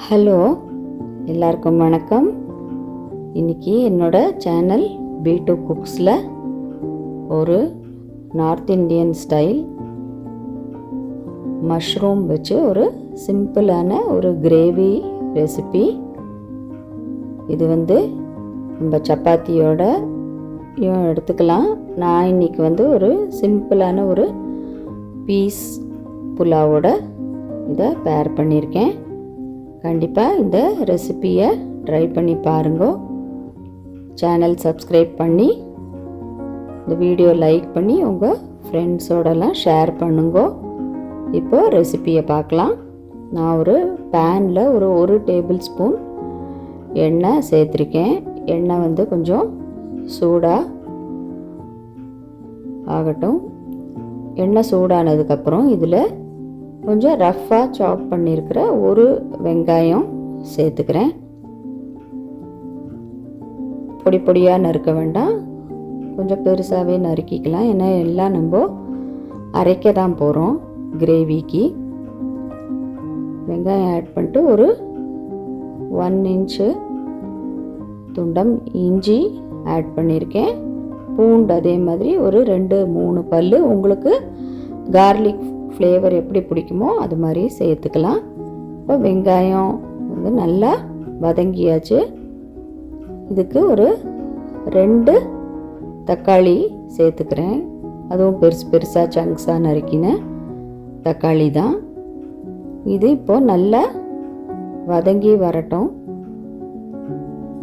Hello, எல்லாருக்கும் வணக்கம். இன்றைக்கி என்னோட சேனல் B2 குக்ஸில் ஒரு நார்த் இந்தியன் ஸ்டைல் மஷ்ரூம் வச்சு ஒரு சிம்பிளான ஒரு கிரேவி ரெசிபி. இது நம்ம சப்பாத்தியோடையும் எடுத்துக்கலாம். நான் இன்றைக்கி ஒரு சிம்பிளான ஒரு பீஸ் புலாவோட இதை பேர் பண்ணியிருக்கேன். கண்டிப்பாக இந்த ரெசிப்பியை ட்ரை பண்ணி பாருங்க. சேனல் சப்ஸ்கிரைப் பண்ணி இந்த வீடியோ லைக் பண்ணி உங்கள் ஃப்ரெண்ட்ஸோடலாம் ஷேர் பண்ணுங்க. இப்போது ரெசிப்பியை பார்க்கலாம். நான் ஒரு பேனில் ஒரு டேபிள் ஸ்பூன் எண்ணெய் சேர்த்துருக்கேன். எண்ணெய் கொஞ்சம் சூடாக ஆகட்டும். எண்ணெய் சூடானதுக்கப்புறம் இதில் கொஞ்சம் ரஃப்பாக சாப் பண்ணியிருக்கிற ஒரு வெங்காயம் சேர்த்துக்கிறேன். பொடி பொடியாக நறுக்க வேண்டாம், கொஞ்சம் பெருசாகவே நறுக்கிக்கலாம். ஏன்னா எல்லாம் நம்ம அரைக்க தான் போகிறோம் கிரேவிக்கு. வெங்காயம் ஆட் பண்ணிட்டு ஒரு 1 இன்ச்சு துண்டம் இஞ்சி ஆட் பண்ணியிருக்கேன். பூண்டு அதே மாதிரி ஒரு 2-3 பல். உங்களுக்கு கார்லிக் ஃப்ளேவர் எப்படி பிடிக்குமோ அது மாதிரி சேர்த்துக்கலாம். இப்போ வெங்காயம் நல்லா வதங்கியாச்சு. இதுக்கு ஒரு 2 தக்காளி சேர்த்துக்கிறேன். அதுவும் பெருசாக சங்க்ஸாக நறுக்கின தக்காளி தான். இது இப்போது நல்லா வதங்கி வரட்டும்.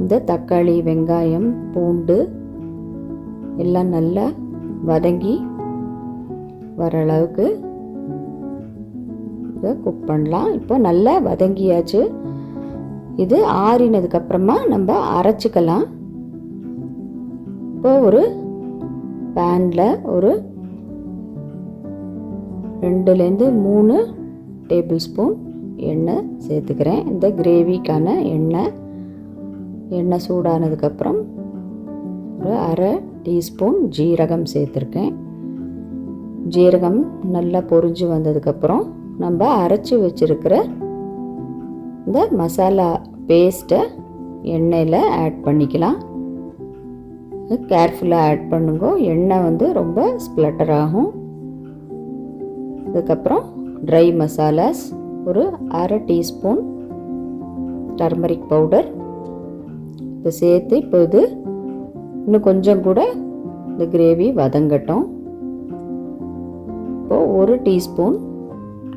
இந்த தக்காளி, வெங்காயம், பூண்டு எல்லாம் நல்லா வதங்கி வர அளவுக்கு இதை குக் பண்ணலாம். இப்போ நல்லா வதங்கியாச்சு. இது ஆறினதுக்கப்புறமா நம்ம அரைச்சிக்கலாம். இப்போ ஒரு பேனில் ஒரு 2-3 டேபிள் ஸ்பூன் எண்ணெய் சேர்த்துக்கிறேன். இந்த கிரேவிக்கான எண்ணெய் சூடானதுக்கப்புறம் ஒரு 1/2 டீஸ்பூன் ஜீரகம் சேர்த்துருக்கேன். ஜீரகம் நல்லா பொரிஞ்சு வந்ததுக்கப்புறம் நம்ம அரைச்சி வச்சுருக்கிற இந்த மசாலா பேஸ்ட்டை எண்ணெயில் ஆட் பண்ணிக்கலாம். கேர்ஃபுல்லாக ஆட் பண்ணுங்க, எண்ணெய் ரொம்ப ஸ்ப்ளட்டர் ஆகும். அதுக்கப்புறம் ட்ரை மசாலாஸ் ஒரு 1/2 டீஸ்பூன் டர்மரிக் பவுடர் இதை சேர்த்து இப்போ இது இன்னும் கொஞ்சம் கூட இந்த கிரேவி வதங்கட்டும். இப்போது 1 டீஸ்பூன்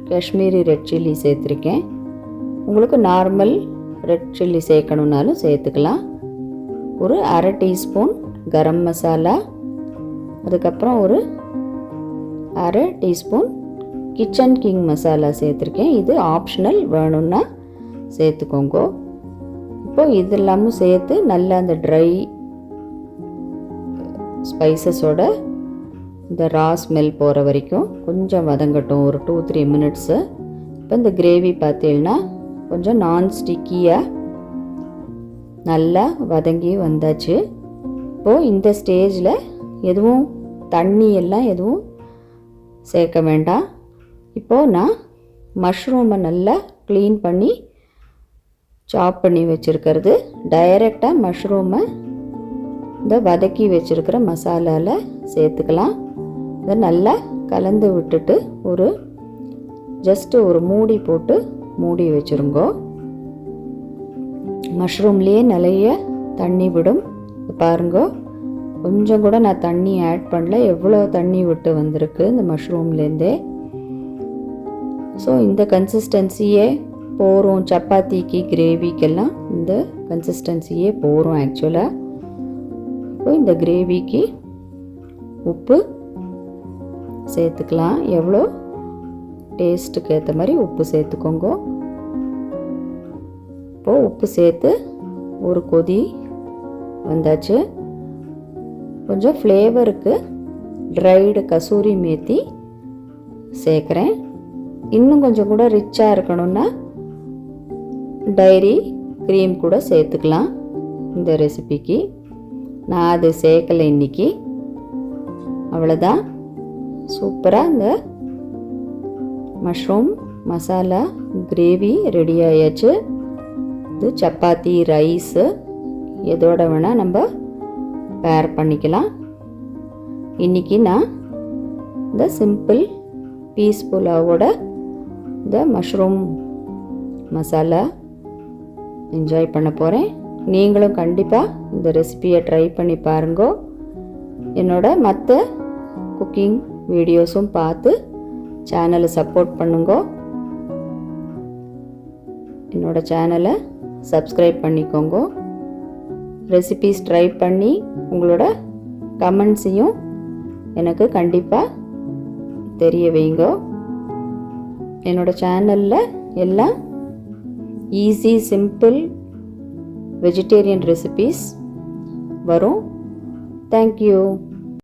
காஷ்மீரி ரெட் சில்லி சேர்த்துருக்கேன். உங்களுக்கு நார்மல் ரெட் சில்லி சேர்க்கணுன்னாலும் சேர்த்துக்கலாம். ஒரு 1/2 டீஸ்பூன் கரம் மசாலா, அதுக்கப்புறம் ஒரு 1/2 டீஸ்பூன் கிச்சன் கிங் மசாலா சேர்த்துருக்கேன். இது ஆப்ஷனல், வேணும்னா சேர்த்துக்கோங்க. இப்போது இதெல்லாமும் சேர்த்து நல்லா அந்த ட்ரை ஸ்பைசஸோட இந்த ரா ஸ்மெல் போகிற வரைக்கும் கொஞ்சம் வதங்கட்டும், ஒரு 2-3 மினிட்ஸு. இப்போ இந்த கிரேவி பார்த்தீங்கன்னா கொஞ்சம் நான்ஸ்டிக்கியாக நல்லா வதங்கி வந்தாச்சு. இப்போது இந்த ஸ்டேஜில் எதுவும் தண்ணி எல்லாம் எதுவும் சேர்க்க வேண்டாம். இப்போது நான் மஷ்ரூமை நல்லா க்ளீன் பண்ணி சாப் பண்ணி வச்சுருக்கிறது டைரெக்டாக மஷ்ரூமை இந்த வதக்கி வச்சுருக்கிற மசாலாவில் சேர்த்துக்கலாம். இதை நல்லா கலந்து விட்டுட்டு ஒரு மூடி போட்டு மூடி வச்சுருங்கோ. மஷ்ரூம்லேயே நிறைய தண்ணி விடும். பாருங்க, கொஞ்சம் கூட நான் தண்ணி ஆட் பண்ணல, எவ்வளோ தண்ணி விட்டு வந்திருக்கு இந்த மஷ்ரூம்லேருந்தே. ஸோ இந்த கன்சிஸ்டன்சியே போகிறோம் சப்பாத்திக்கு, கிரேவிக்கெல்லாம் இந்த கன்சிஸ்டன்சியே போகிறோம் ஆக்சுவலாக. இப்போ இந்த கிரேவிக்கு உப்பு சேர்த்துக்கலாம். எவ்வளோ டேஸ்ட்டுக்கு ஏற்ற மாதிரி உப்பு சேர்த்துக்கோங்க. இப்போது உப்பு சேர்த்து ஒரு கொதி வந்தாச்சு. கொஞ்சம் ஃப்ளேவருக்கு ட்ரைடு கசூரி மேத்தி சேர்க்குறேன். இன்னும் கொஞ்சம் கூட ரிச்சாக இருக்கணும்னா டைரி க்ரீம் கூட சேர்த்துக்கலாம் இந்த ரெசிபிக்கு. நான் அது சேர்க்கலை இன்றைக்கி. அவ்வளோதான், சூப்பராக இந்த மஷ்ரூம் மசாலா கிரேவி ரெடி ஆயாச்சு. இது சப்பாத்தி ரைஸு எதோட வேணால் நம்ம பேர் பண்ணிக்கலாம். இன்றைக்கி நான் இந்த சிம்பிள் பீஸ் புலாவோட இந்த மஷ்ரூம் மசாலா என்ஜாய் பண்ண போகிறேன். நீங்களும் கண்டிப்பாக இந்த ரெசிபியை ட்ரை பண்ணி பாருங்கோ. என்னோட மற்ற குக்கிங் வீடியோஸும் பார்த்து சேனலை சப்போர்ட் பண்ணுங்கோ. என்னோட சேனலை சப்ஸ்கிரைப் பண்ணிக்கோங்க. ரெசிபீஸ் ட்ரை பண்ணி உங்களோட கமெண்ட்ஸையும் எனக்கு கண்டிப்பாக தெரிய வைங்க. என்னோட சேனலில் எல்லாம் ஈஸி சிம்பிள் வெஜிடேரியன் ரெசிபீஸ் வரும். தேங்க்யூ.